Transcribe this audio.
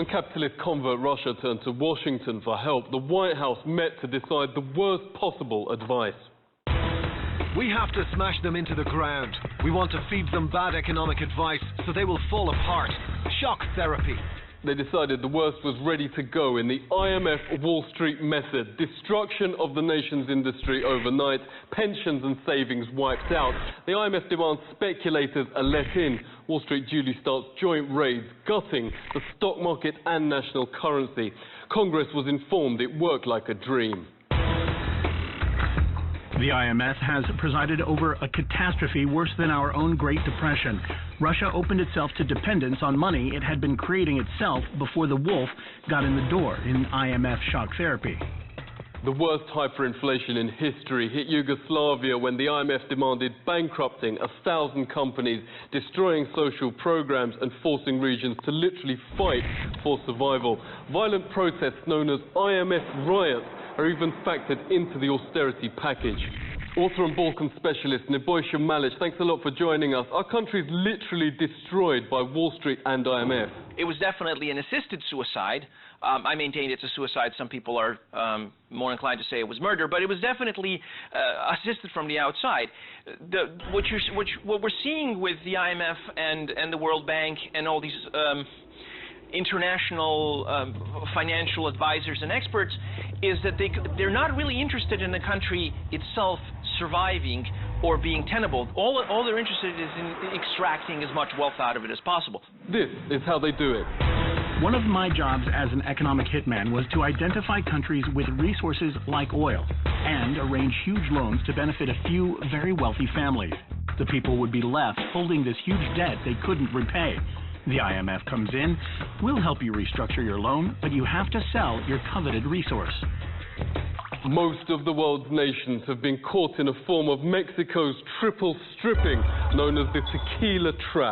When capitalist convert Russia turned to Washington for help, the White House met to decide the worst possible advice. We have to smash them into the ground. We want to feed them bad economic advice so they will fall apart. Shock therapy. They decided the worst was ready to go in the IMF Wall Street method. Destruction of the nation's industry overnight, pensions and savings wiped out. The IMF demands speculators are let in. Wall Street duly starts joint raids, gutting the stock market and national currency. Congress was informed it worked like a dream. The IMF has presided over a catastrophe worse than our own Great Depression. Russia opened itself to dependence on money it had been creating itself before the wolf got in the door in IMF shock therapy. The worst hyperinflation in history hit Yugoslavia when the IMF demanded bankrupting 1,000 companies, destroying social programs and forcing regions to literally fight for survival. Violent protests known as IMF riots are even factored into the austerity package. Author and Balkan specialist Nebojša Malić, thanks a lot for joining us. Our country is literally destroyed by Wall Street and IMF. It was definitely an assisted suicide. I maintain it's a suicide. Some people are more inclined to say it was murder, but it was definitely assisted from the outside. What we're seeing with the IMF and the World Bank and all these international financial advisors and experts is that they're not really interested in the country itself surviving or being tenable. All they're interested is in extracting as much wealth out of it as possible. This is how they do it. One of my jobs as an economic hitman was to identify countries with resources like oil and arrange huge loans to benefit a few very wealthy families. The people would be left holding this huge debt they couldn't repay. The IMF comes in, we'll help you restructure your loan, but you have to sell your coveted resource. Most of the world's nations have been caught in a form of Mexico's triple stripping, known as the Tequila Trap.